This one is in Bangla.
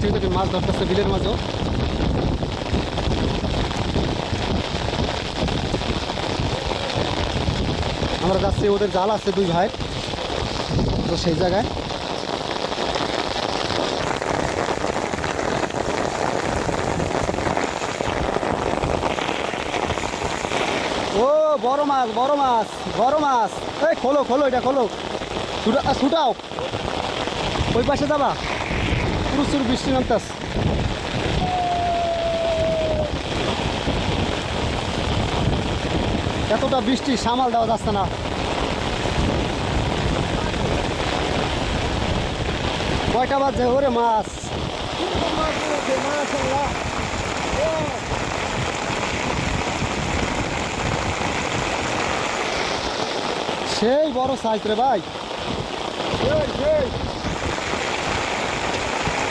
বৃষ্টির ভিতরে মাছ ধরতেছে বিলের মাছও। আমরা যাচ্ছি, ওদের জাল আছে দুই ভাই, তো সেই জায়গায় ও বড় মাছ, বড় মাছ, বড় মাছ। এই খোলো খোলো, এটা খোলো, ছুটাও, ওই পাশে যাবা, প্রচুর বৃষ্টি নামতাস। এতটা বৃষ্টি সামাল দেওয়া যাচ্ছে না। কয়টা বাজে? ওরে মাছ, সেই বড় সাইজ রে ভাই।